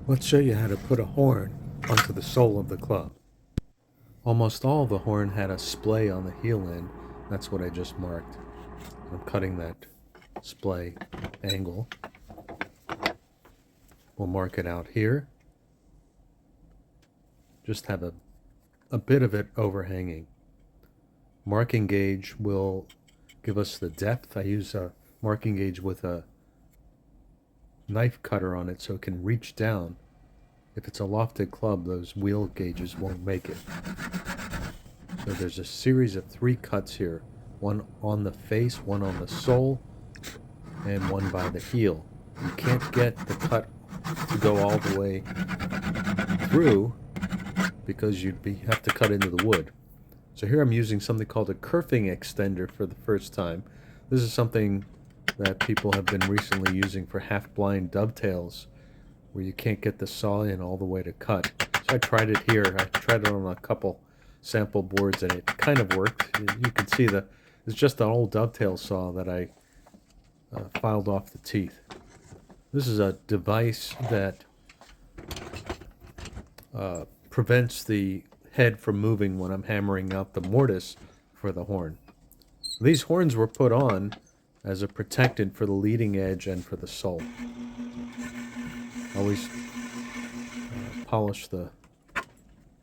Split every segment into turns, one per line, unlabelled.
Let's show you how to put a horn onto the sole of the club. Almost all of the horn had a splay on the heel end. That's what I just marked. I'm cutting that splay angle. We'll mark it out here. Just have a bit of it overhanging. Marking gauge will give us the depth. I use a marking gauge with a knife cutter on it so it can reach down. If it's a lofted club, those wheel gauges won't make it. So there's a series of 3 cuts here. One on the face, one on the sole, and one by the heel. You can't get the cut to go all the way through because you'd have to cut into the wood. So here I'm using something called a kerfing extender for the first time. This is something that people have been recently using for half-blind dovetails where you can't get the saw in all the way to cut. So I tried it here. I tried it on a couple sample boards and it kind of worked. You can see it's just an old dovetail saw that I filed off the teeth. This is a device that prevents the head from moving when I'm hammering out the mortise for the horn. These horns were put on as a protectant for the leading edge and for the sole. Always polish the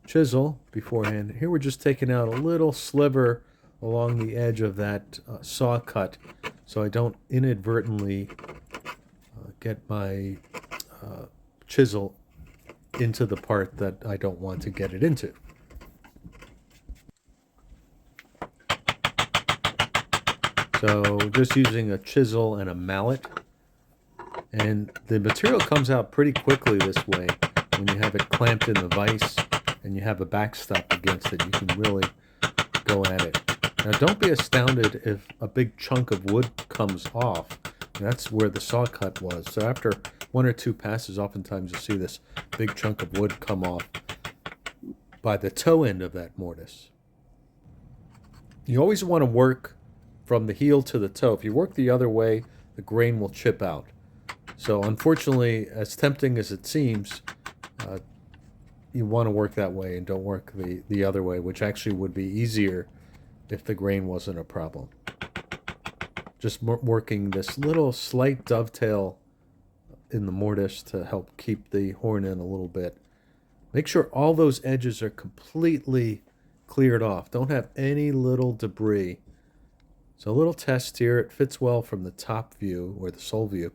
chisel beforehand. Here we're just taking out a little sliver along the edge of that saw cut so I don't inadvertently get my chisel into the part that I don't want to get it into. So just using a chisel and a mallet. And the material comes out pretty quickly this way. When you have it clamped in the vise and you have a backstop against it, you can really go at it. Now don't be astounded if a big chunk of wood comes off. That's where the saw cut was. So after 1 or 2 passes, oftentimes you'll see this big chunk of wood come off by the toe end of that mortise. You always want to work from the heel to the toe. If you work the other way, the grain will chip out. So unfortunately, as tempting as it seems, you want to work that way and don't work the other way, which actually would be easier if the grain wasn't a problem. Just working this little slight dovetail in the mortise to help keep the horn in a little bit. Make sure all those edges are completely cleared off. Don't have any little debris. So a little test here. It fits well from the top view or the sole view.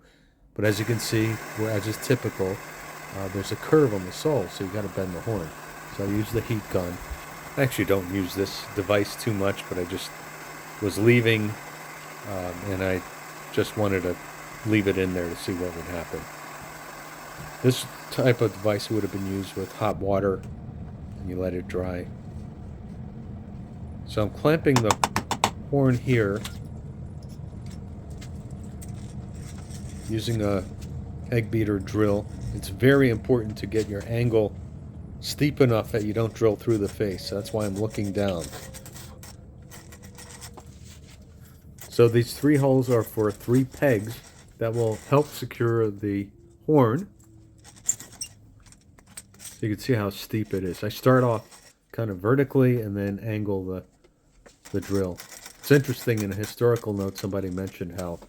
But as you can see, as is typical, there's a curve on the sole, so you got to bend the horn. So I use the heat gun. I actually don't use this device too much, but I just was leaving, and I just wanted to leave it in there to see what would happen. This type of device would have been used with hot water, and you let it dry. So I'm clamping the horn here using a egg beater drill. It's very important to get your angle steep enough that you don't drill through the face. That's why I'm looking down. So these 3 holes are for 3 pegs that will help secure the horn. So you can see how steep it is. I start off kind of vertically and then angle the drill. It's interesting, in a historical note, somebody mentioned how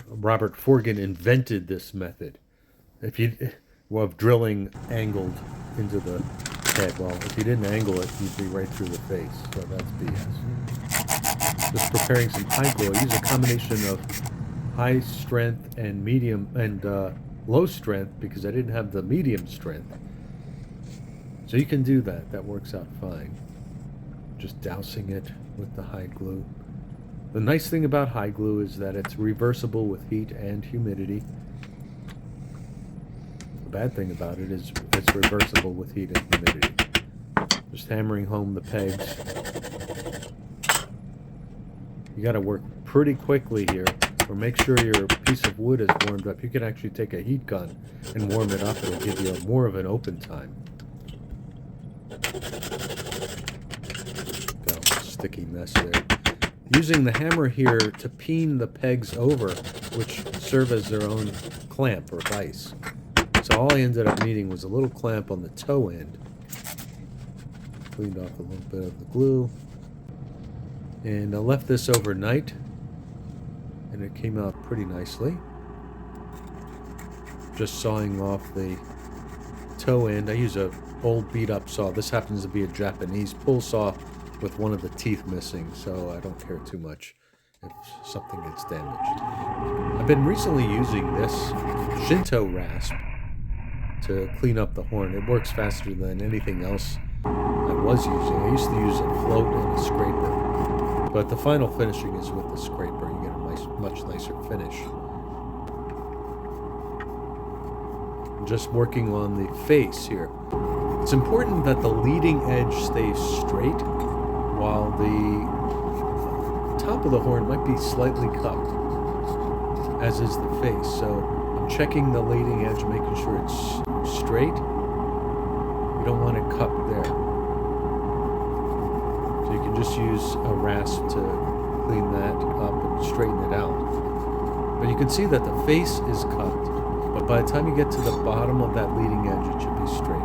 Robert Forgan invented this method of drilling angled into the head. Well, if you didn't angle it, you'd be right through the face. So that's BS. Just preparing some high glue. I use a combination of high strength and medium and low strength because I didn't have the medium strength. So you can do that. That works out fine. Just dousing it with the hide glue. The nice thing about hide glue is that it's reversible with heat and humidity. The bad thing about it is it's reversible with heat and humidity. Just hammering home the pegs. You got to work pretty quickly here, or make sure your piece of wood is warmed up. You can actually take a heat gun and warm it up. It'll give you more of an open time. Got a sticky mess there. Using the hammer here to peen the pegs over, which serve as their own clamp or vise. So all I ended up needing was a little clamp on the toe end. Cleaned off a little bit of the glue. And I left this overnight, and it came out pretty nicely. Just sawing off the toe end. I use a old beat up saw. This happens to be a Japanese pull saw with one of the teeth missing, so I don't care too much if something gets damaged. I've been recently using this Shinto rasp to clean up the horn. It works faster than anything else I was using. I used to use a float and a scraper, but the final finishing is with the scraper. You get a much nicer finish. Just working on the face here. It's important that the leading edge stays straight while the top of the horn might be slightly cupped, as is the face. So I'm checking the leading edge, making sure it's straight. You don't want it cupped there. So you can just use a rasp to clean that up and straighten it out. But you can see that the face is cupped. But by the time you get to the bottom of that leading edge, it should be straight.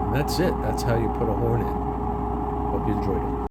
And that's it. That's how you put a horn in. Hope you enjoyed it.